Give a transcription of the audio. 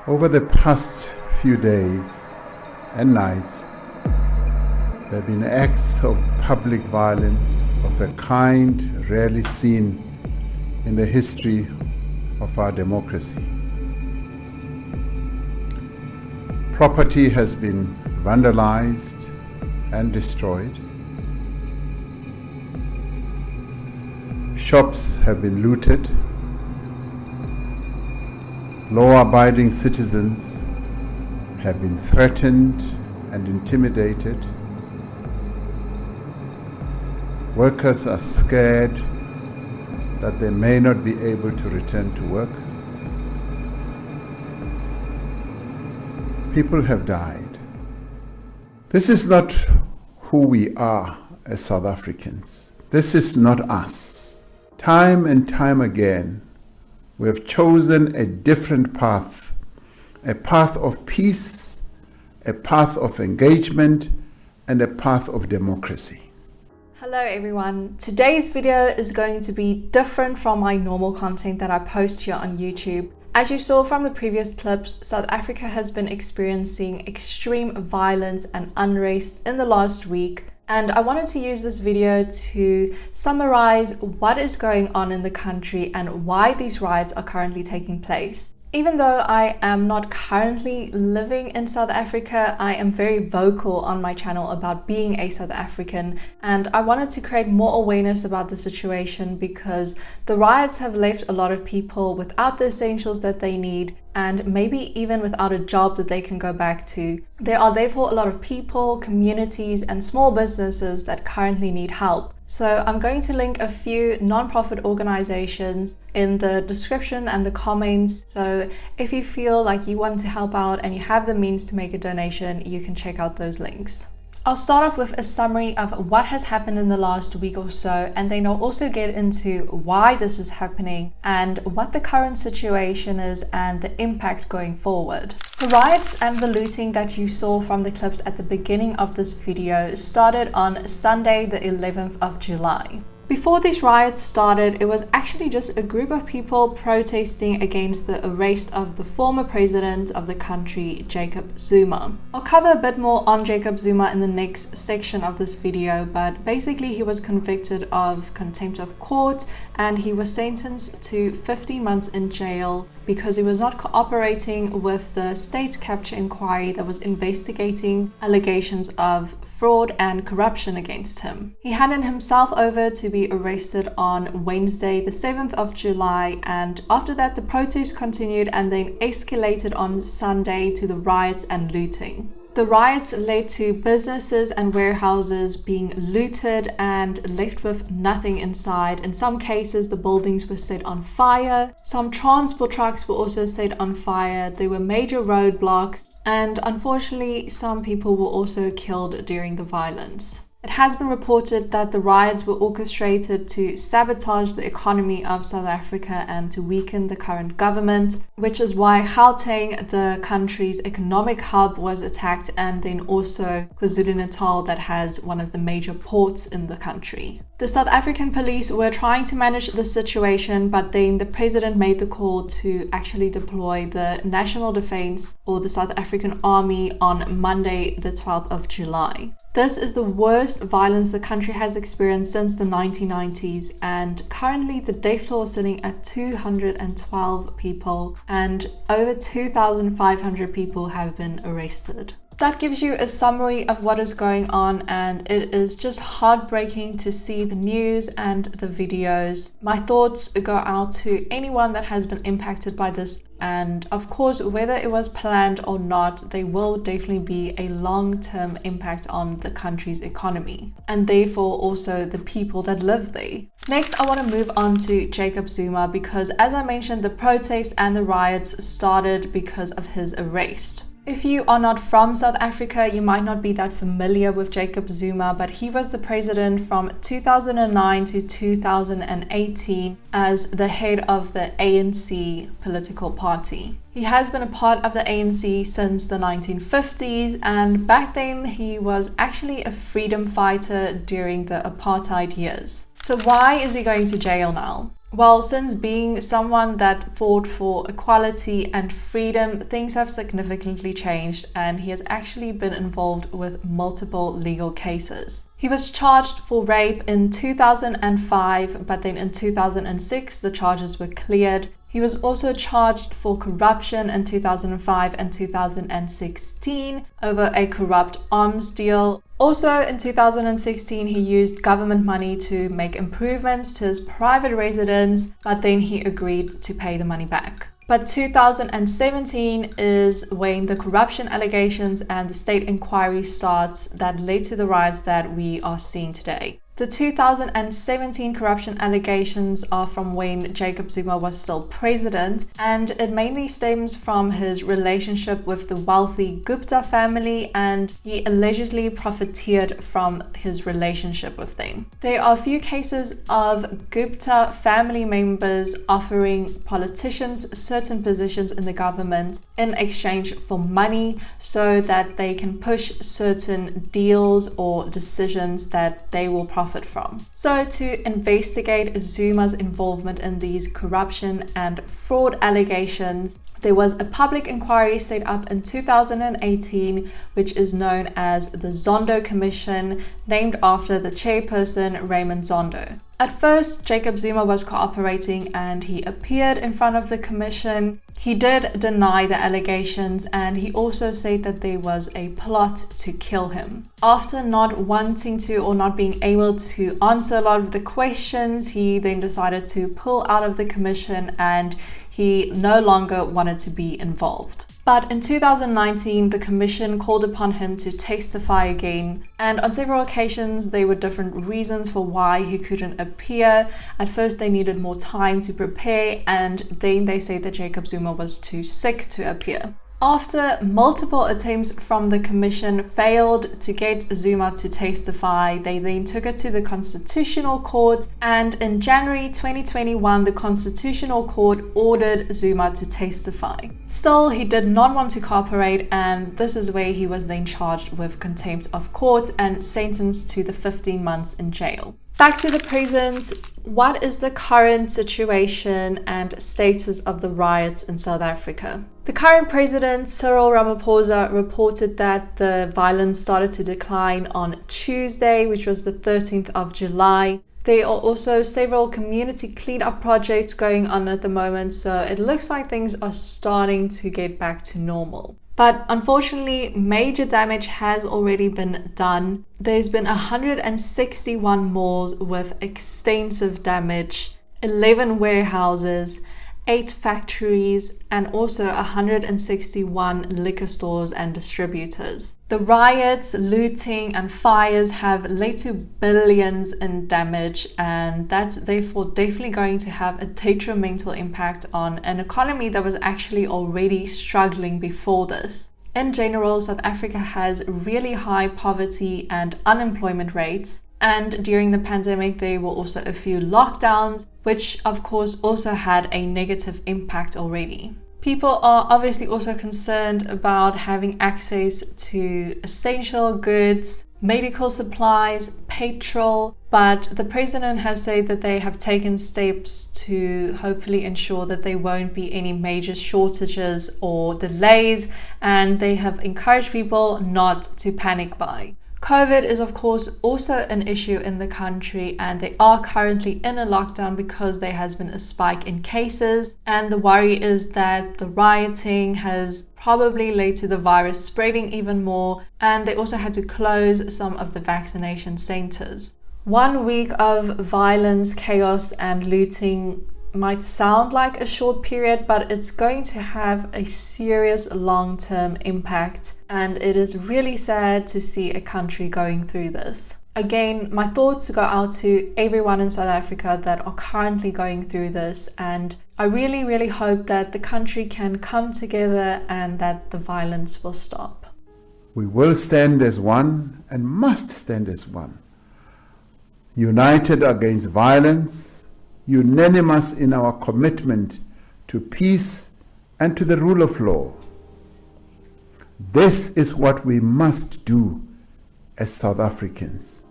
Over the past few days and nights, there have been acts of public violence of a kind rarely seen in the history of our democracy. Property has been vandalized and destroyed. Shops have been looted. Law-abiding citizens have been threatened and intimidated. Workers are scared that they may not be able to return to work. People have died. This is not who we are as South Africans. This is not us. Time and time again, we have chosen a different path, a path of peace, a path of engagement, and a path of democracy. Hello everyone. Today's video is going to be different from my normal content that I post here on YouTube. As you saw from the previous clips, South Africa has been experiencing extreme violence and unrest in the last week. And I wanted to use this video to summarize what is going on in the country and why these riots are currently taking place. Even though I am not currently living in South Africa, I am very vocal on my channel about being a South African, and I wanted to create more awareness about the situation because the riots have left a lot of people without the essentials that they need and maybe even without a job that they can go back to. There are therefore a lot of people, communities, and small businesses that currently need help. So I'm going to link a few non-profit organizations in the description and the comments. So if you feel like you want to help out and you have the means to make a donation, you can check out those links. I'll start off with a summary of what has happened in the last week or so, and then I'll also get into why this is happening and what the current situation is and the impact going forward. The riots and the looting that you saw from the clips at the beginning of this video started on Sunday, the 11th of July. Before these riots started, it was actually just a group of people protesting against the arrest of the former president of the country, Jacob Zuma. I'll cover a bit more on Jacob Zuma in the next section of this video, but basically he was convicted of contempt of court and he was sentenced to 15 months in jail because he was not cooperating with the state capture inquiry that was investigating allegations of fraud and corruption against him. He handed himself over to be arrested on Wednesday, the 7th of July, and after that the protests continued and then escalated on Sunday to the riots and looting. The riots led to businesses and warehouses being looted and left with nothing inside. In some cases, the buildings were set on fire. Some transport trucks were also set on fire. There were major roadblocks, and unfortunately, some people were also killed during the violence. It has been reported that the riots were orchestrated to sabotage the economy of South Africa and to weaken the current government, which is why Gauteng, the country's economic hub, was attacked, and then also KwaZulu-Natal, that has one of the major ports in the country. The South African police were trying to manage the situation, but then the president made the call to actually deploy the National Defence or the South African Army on Monday, the 12th of July. This is the worst violence the country has experienced since the 1990s, and currently the death toll is sitting at 212 people and over 2,500 people have been arrested. That gives you a summary of what is going on, and it is just heartbreaking to see the news and the videos. My thoughts go out to anyone that has been impacted by this, and of course, whether it was planned or not, there will definitely be a long-term impact on the country's economy and therefore also the people that live there. Next, I want to move on to Jacob Zuma because, as I mentioned, the protests and the riots started because of his arrest. If you are not from South Africa, you might not be that familiar with Jacob Zuma, but he was the president from 2009 to 2018 as the head of the ANC political party. He has been a part of the ANC since the 1950s, and back then he was actually a freedom fighter during the apartheid years. So why is he going to jail now? Well, since being someone that fought for equality and freedom, things have significantly changed, and he has actually been involved with multiple legal cases. He was charged for rape in 2005, but then in 2006 the charges were cleared. He was also charged for corruption in 2005 and 2016 over a corrupt arms deal. Also in 2016, he used government money to make improvements to his private residence, but then he agreed to pay the money back. But 2017 is when the corruption allegations and the state inquiry starts that led to the riots that we are seeing today. The 2017 corruption allegations are from when Jacob Zuma was still president, and it mainly stems from his relationship with the wealthy Gupta family, and he allegedly profiteered from his relationship with them. There are a few cases of Gupta family members offering politicians certain positions in the government in exchange for money so that they can push certain deals or decisions that they will profit from. So to investigate Zuma's involvement in these corruption and fraud allegations, there was a public inquiry set up in 2018, which is known as the Zondo Commission, named after the chairperson Raymond Zondo. At first, Jacob Zuma was cooperating and he appeared in front of the commission. He did deny the allegations, and he also said that there was a plot to kill him. After not wanting to or not being able to answer a lot of the questions, he then decided to pull out of the commission and he no longer wanted to be involved. But in 2019, the commission called upon him to testify again, and on several occasions there were different reasons for why he couldn't appear. At first they needed more time to prepare, and then they said that Jacob Zuma was too sick to appear. After multiple attempts from the commission failed to get Zuma to testify, they then took it to the Constitutional Court, and in January 2021, the Constitutional Court ordered Zuma to testify. Still, he did not want to cooperate, and this is where he was then charged with contempt of court and sentenced to the 15 months in jail. Back to the present, what is the current situation and status of the riots in South Africa? The current president, Cyril Ramaphosa, reported that the violence started to decline on Tuesday, which was the 13th of July. There are also several community cleanup projects going on at the moment, so it looks like things are starting to get back to normal. But unfortunately, major damage has already been done. There's been 161 malls with extensive damage, 11 warehouses, 8 factories, and also 161 liquor stores and distributors. The riots, looting, and fires have led to billions in damage, and that's therefore definitely going to have a detrimental impact on an economy that was actually already struggling before this. In general, South Africa has really high poverty and unemployment rates. And during the pandemic, there were also a few lockdowns, which of course also had a negative impact already. People are obviously also concerned about having access to essential goods, medical supplies, petrol, but the president has said that they have taken steps to hopefully ensure that there won't be any major shortages or delays, and they have encouraged people not to panic buy. COVID is of course also an issue in the country, and they are currently in a lockdown because there has been a spike in cases, and the worry is that the rioting has probably led to the virus spreading even more, and they also had to close some of the vaccination centers. 1 week of violence, chaos, and looting might sound like a short period, but it's going to have a serious long-term impact, and it is really sad to see a country going through this. Again, my thoughts go out to everyone in South Africa that are currently going through this, and I really hope that the country can come together and that the violence will stop. We will stand as one and must stand as one, united against violence, unanimous in our commitment to peace and to the rule of law. This is what we must do as South Africans.